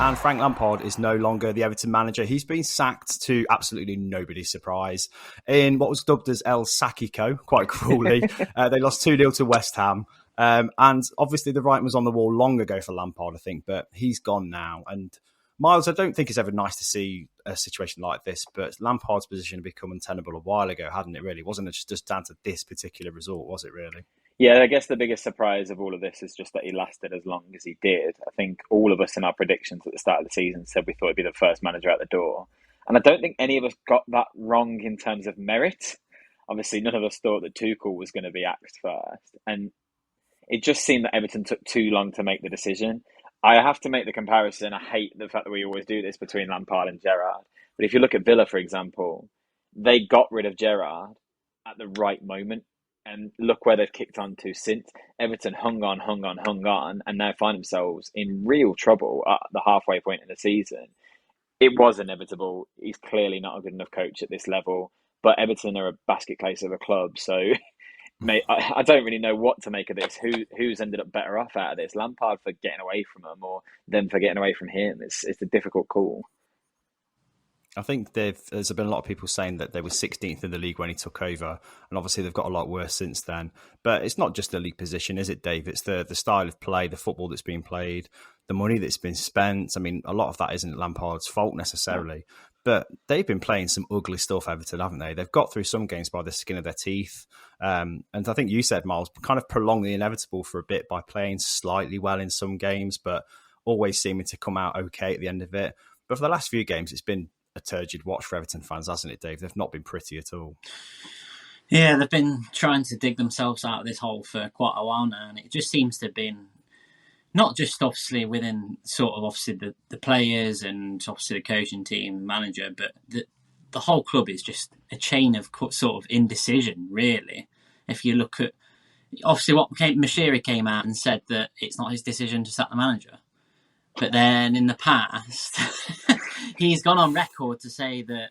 And Frank Lampard is no longer the Everton manager. He's been sacked to absolutely nobody's surprise in what was dubbed as El Sakiko, quite cruelly. They lost 2-0 to West Ham. And obviously the writing was on the wall long ago for Lampard, I think, but he's gone now. And Myles, I don't think it's ever nice to see a situation like this, but Lampard's position had become untenable a while ago, hadn't it really? Wasn't it just down to this particular result, was it really? Yeah, I guess the biggest surprise of all of this is just that he lasted as long as he did. I think all of us in our predictions at the start of the season said we thought he'd be the first manager out the door. And I don't think any of us got that wrong in terms of merit. Obviously, none of us thought that Tuchel was going to be axed first. And it just seemed that Everton took too long to make the decision. I have to make the comparison. I hate the fact that we always do this between Lampard and Gerrard. But if you look at Villa, for example, they got rid of Gerrard at the right moment. And look where they've kicked on to since. Everton hung on, and now find themselves in real trouble at the halfway point in the season. It was inevitable. He's clearly not a good enough coach at this level, but Everton are a basket case of a club. So, mate, I don't really know what to make of this. Who's ended up better off out of this? Lampard for getting away from them, or them for getting away from him? It's a difficult call. I think there's been a lot of people saying that they were 16th in the league when he took over, and obviously they've got a lot worse since then. But it's not just the league position, is it, Dave? It's the style of play, the football that's been played, the money that's been spent. I mean, a lot of that isn't Lampard's fault necessarily, but they've been playing some ugly stuff, Everton, haven't they? They've got through some games by the skin of their teeth. And I think you said, Myles, kind of prolong the inevitable for a bit by playing slightly well in some games, but always seeming to come out okay at the end of it. But for the last few games, it's been a turgid watch for Everton fans, hasn't it, Dave? They've not been pretty at all. Yeah, they've been trying to dig themselves out of this hole for quite a while now, and it just seems to have been not just obviously within sort of obviously the players and obviously the coaching team, manager, but the whole club is just a chain of sort of indecision, really. If you look at obviously Mashiri came out and said that it's not his decision to sack the manager. But then in the past, he's gone on record to say that,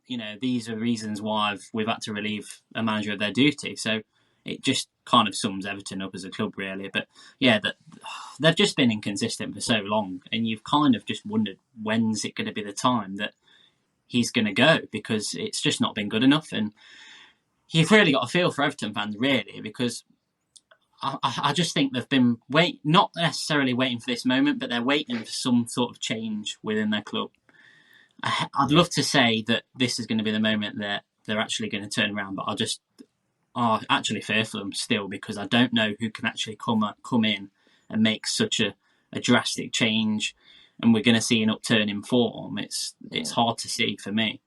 you know, these are reasons why we've had to relieve a manager of their duty. So it just kind of sums Everton up as a club, really. But yeah, they've just been inconsistent for so long. And you've kind of just wondered, when's it going to be the time that he's going to go? Because it's just not been good enough. And you've really got a feel for Everton fans, really, because I just think they've been not necessarily waiting for this moment, but they're waiting for some sort of change within their club. I'd love to say that this is going to be the moment that they're actually going to turn around, but I actually fear for them still, because I don't know who can actually come in and make such a drastic change, and we're going to see an upturn in form. It's hard to see for me.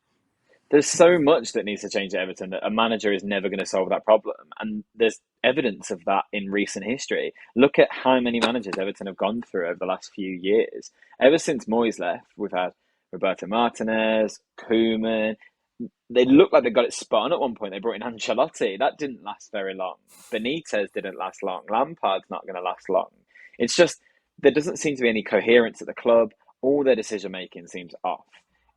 There's so much that needs to change at Everton that a manager is never going to solve that problem. And there's evidence of that in recent history. Look at how many managers Everton have gone through over the last few years. Ever since Moyes left, we've had Roberto Martinez, Koeman. They look like they got it spot on at one point. They brought in Ancelotti. That didn't last very long. Benitez didn't last long. Lampard's not going to last long. It's just, there doesn't seem to be any coherence at the club. All their decision-making seems off.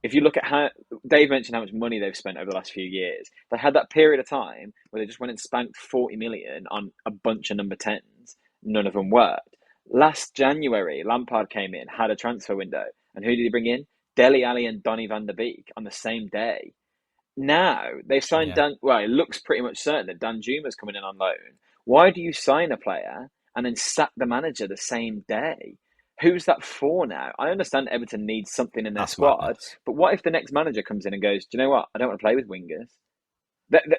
If you look at how Dave mentioned how much money they've spent over the last few years, they had that period of time where they just went and spanked 40 million on a bunch of number 10s. None of them worked. Last January, Lampard came in, had a transfer window, and who did he bring in? Dele Alli and Donny van der Beek on the same day. Now they've signed well, it looks pretty much certain that Dan Juma's coming in on loan. Why do you sign a player and then sack the manager the same day? Who's that for now? I understand Everton needs something in their squad, but what if the next manager comes in and goes, do you know what? I don't want to play with wingers.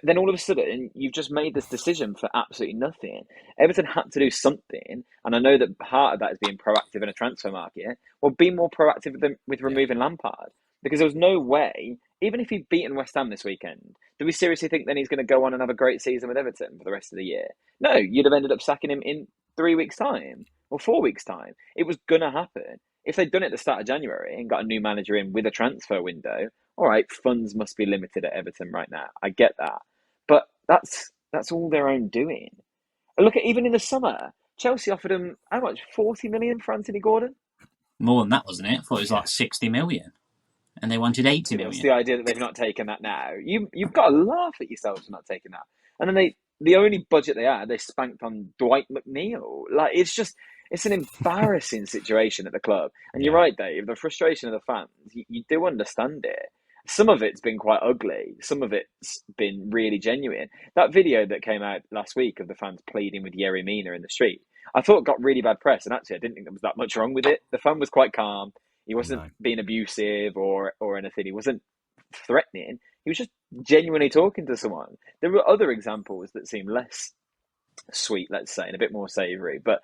Then all of a sudden, you've just made this decision for absolutely nothing. Everton had to do something, and I know that part of that is being proactive in a transfer market. Well, be more proactive with removing Lampard, because there was no way, even if he'd beaten West Ham this weekend, do we seriously think then he's going to go on and have a great season with Everton for the rest of the year? No, you'd have ended up sacking him in 3 weeks' time or 4 weeks' time. It was going to happen. If they'd done it at the start of January and got a new manager in with a transfer window, all right, funds must be limited at Everton right now. I get that. But that's all their own doing. And look at, even in the summer, Chelsea offered him, how much, 40 million for Anthony Gordon? More than that, wasn't it? I thought it was like 60 million. And they wanted 80 million. It's the idea that they've not taken that now. You've got to laugh at yourselves for not taking that. And then the only budget they had, they spanked on Dwight McNeil. Like, it's just, It's an embarrassing situation at the club. And you're Yeah. right, Dave, the frustration of the fans, you do understand it. Some of it's been quite ugly. Some of it's been really genuine. That video that came out last week of the fans pleading with Yerry Mina in the street, I thought got really bad press. And actually, I didn't think there was that much wrong with it. The fan was quite calm. He wasn't No. being abusive or anything. He wasn't threatening. He was just genuinely talking to someone. There were other examples that seemed less sweet, let's say, and a bit more savoury. But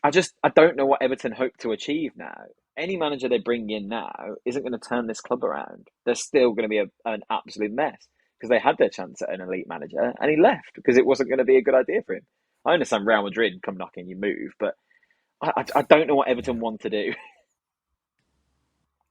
I don't know what Everton hope to achieve now. Any manager they bring in now isn't going to turn this club around. They're still going to be an absolute mess because they had their chance at an elite manager and he left because it wasn't going to be a good idea for him. I understand Real Madrid come knocking, you move, but I don't know what Everton want to do.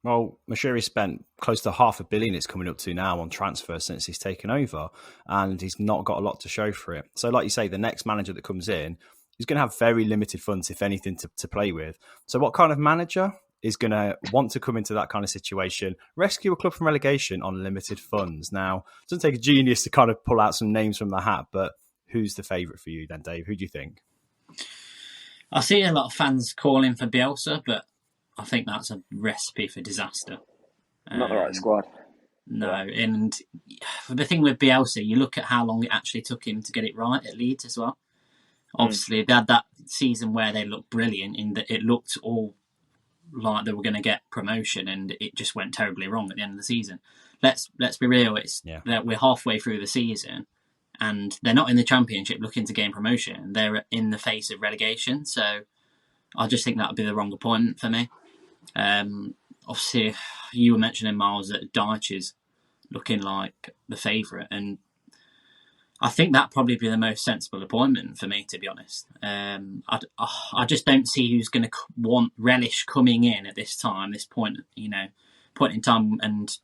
Well, Mashiri spent close to $500 million it's coming up to now on transfer since he's taken over, and he's not got a lot to show for it. So like you say, the next manager that comes in, he's going to have very limited funds, if anything, to play with. So what kind of manager is going to want to come into that kind of situation, rescue a club from relegation on limited funds? Now, it doesn't take a genius to kind of pull out some names from the hat, but who's the favourite for you then, Dave? Who do you think? I see a lot of fans calling for Bielsa, but I think that's a recipe for disaster. Not the right squad. No, and the thing with Bielsa, you look at how long it actually took him to get it right at Leeds as well. Obviously, they had that season where they looked brilliant in that it looked all like they were going to get promotion, and it just went terribly wrong at the end of the season. Let's be real. That we're halfway through the season, and they're not in the Championship looking to gain promotion. They're in the face of relegation. So I just think that would be the wrong appointment for me. Obviously, you were mentioning, Myles, that Dyche is looking like the favourite, and I think that'd probably be the most sensible appointment for me, to be honest. I just don't see who's going to relish coming in at this time, this point in time, and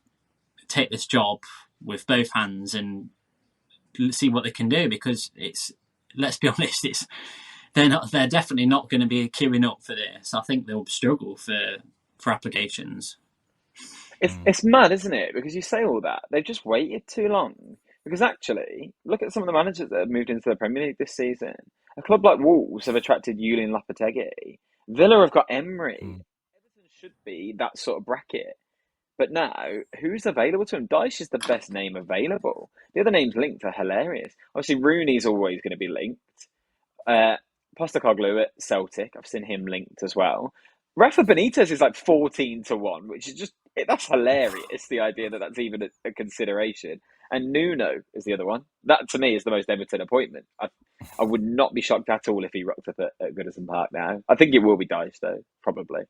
take this job with both hands and see what they can do. Because let's be honest, they're definitely not going to be queuing up for this. I think they'll struggle for applications. It's mad, isn't it? Because you say all that, they've just waited too long. Because actually, look at some of the managers that have moved into the Premier League this season. A club like Wolves have attracted Julian Lopetegui. Villa have got Emery. Everton should be that sort of bracket. But now, who's available to him? Dyche is the best name available. The other names linked are hilarious. Obviously, Rooney's always going to be linked. Postecoglou at Celtic, I've seen him linked as well. Rafa Benitez is like 14-1, which is that's hilarious, the idea that that's even a consideration. And Nuno is the other one. That, to me, is the most Everton appointment. I would not be shocked at all if he rocked up at Goodison Park now. I think it will be Dyche, though, probably.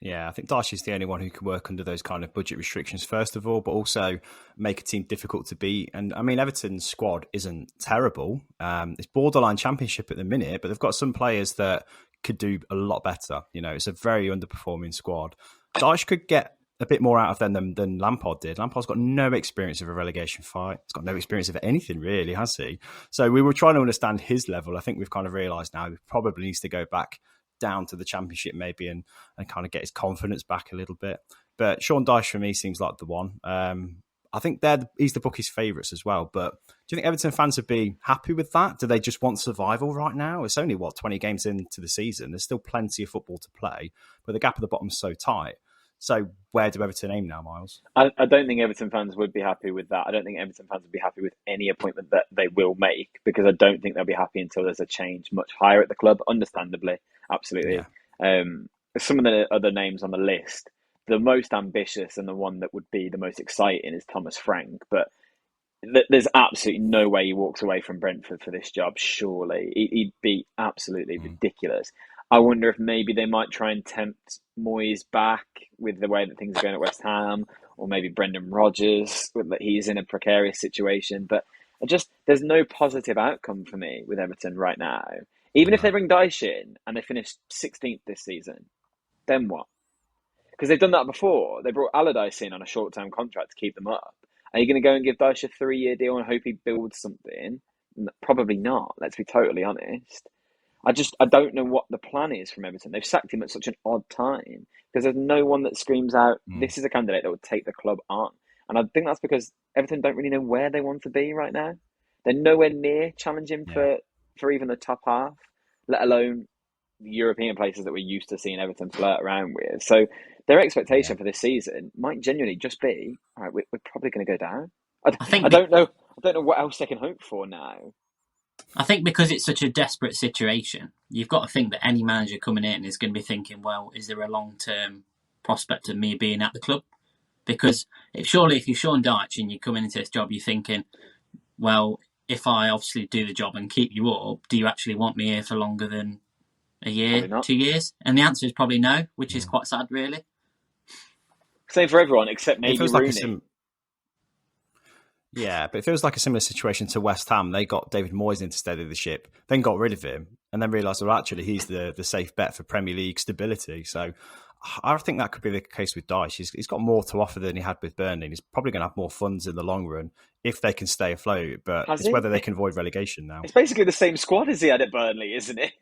Yeah, I think Dyche is the only one who can work under those kind of budget restrictions, first of all, but also make a team difficult to beat. And I mean, Everton's squad isn't terrible. It's borderline Championship at the minute, but they've got some players that could do a lot better. It's a very underperforming squad. Dyche could get a bit more out of them than Lampard did. Lampard's got no experience of a relegation fight. He's got no experience of anything, really, has he? So we were trying to understand his level. I think we've kind of realised now he probably needs to go back down to the Championship maybe and kind of get his confidence back a little bit. But Sean Dyche for me seems like the one. I think he's the bookies' favourites as well. But do you think Everton fans would be happy with that? Do they just want survival right now? It's only, 20 games into the season. There's still plenty of football to play, but the gap at the bottom is so tight. So where do Everton aim now, Myles? I don't think Everton fans would be happy with that. I don't think Everton fans would be happy with any appointment that they will make, because I don't think they'll be happy until there's a change much higher at the club, understandably. Absolutely. Yeah. Some of the other names on the list, the most ambitious and the one that would be the most exciting is Thomas Frank, but there's absolutely no way he walks away from Brentford for this job, surely. He'd be absolutely ridiculous. I wonder if maybe they might try and tempt Moyes back with the way that things are going at West Ham, or maybe Brendan Rodgers, that he's in a precarious situation. But there's no positive outcome for me with Everton right now. Even if they bring Dyche in and they finish 16th this season, then what? Because they've done that before. They brought Allardyce in on a short-term contract to keep them up. Are you going to go and give Dyche a 3-year deal and hope he builds something? Probably not, let's be totally honest. I don't know what the plan is from Everton. They've sacked him at such an odd time because there's no one that screams out, this is a candidate that would take the club on. And I think that's because Everton don't really know where they want to be right now. They're nowhere near challenging for even the top half, let alone European places that we're used to seeing Everton flirt around with. So their expectation for this season might genuinely just be, all right, we're probably going to go down. I think I don't know. I don't know what else they can hope for now. I think because it's such a desperate situation, you've got to think that any manager coming in is going to be thinking, well, is there a long-term prospect of me being at the club? Because if you're Sean Dyche and you're coming into this job, you're thinking, well, if I obviously do the job and keep you up, do you actually want me here for longer than a year, 2 years? And the answer is probably no, which is quite sad, really. Same for everyone except maybe Rooney. Yeah, but it feels like a similar situation to West Ham. They got David Moyes in to steady the ship, then got rid of him, and then realised, well, actually, he's the safe bet for Premier League stability. So I think that could be the case with Dyche. He's got more to offer than he had with Burnley. He's probably going to have more funds in the long run if they can stay afloat, but it's whether they can avoid relegation now. It's basically the same squad as he had at Burnley, isn't it?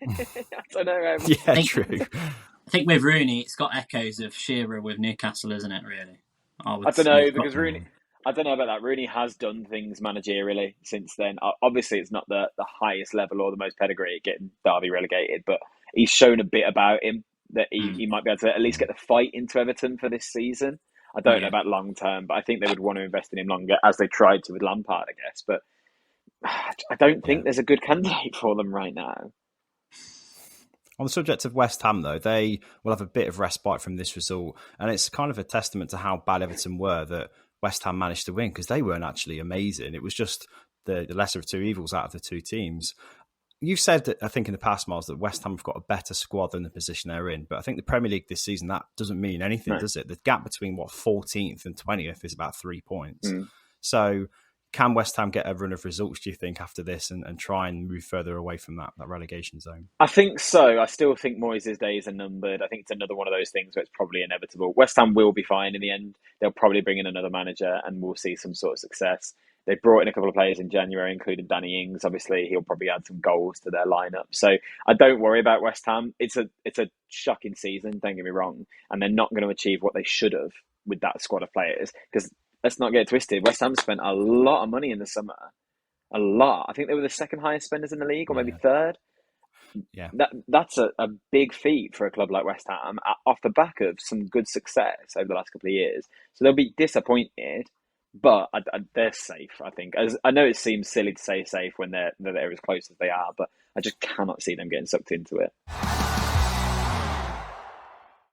I don't know. Yeah, true. I think with Rooney, it's got echoes of Shearer with Newcastle, isn't it, really? I don't know, because Rooney... I don't know about that. Rooney has done things managerially since then. Obviously, it's not the highest level or the most pedigree getting Derby relegated, but he's shown a bit about him that he might be able to at least get the fight into Everton for this season. I don't know about long term, but I think they would want to invest in him longer, as they tried to with Lampard, I guess. But I don't think there's a good candidate for them right now. On the subject of West Ham, though, they will have a bit of respite from this result, and it's kind of a testament to how bad Everton were that West Ham managed to win, because they weren't actually amazing. It was just the lesser of two evils out of the two teams. You've said that, I think in the past, Myles, that West Ham have got a better squad than the position they're in, but I think the Premier League this season, that doesn't mean anything, does it? The gap between 14th and 20th is about 3 points. So can West Ham get a run of results, do you think, after this and try and move further away from that relegation zone? I think so. I still think Moyes' days are numbered. I think it's another one of those things where it's probably inevitable. West Ham will be fine in the end. They'll probably bring in another manager and we'll see some sort of success. They brought in a couple of players in January, including Danny Ings. Obviously, he'll probably add some goals to their lineup. So I don't worry about West Ham. It's a shocking season, don't get me wrong. And they're not going to achieve what they should have with that squad of players, because let's not get it twisted. West Ham spent a lot of money in the summer. A lot. I think they were the second highest spenders in the league, or maybe third. Yeah, that's a big feat for a club like West Ham off the back of some good success over the last couple of years. So they'll be disappointed, but they're safe, I think. As I know it seems silly to say safe when they're as close as they are, but I just cannot see them getting sucked into it.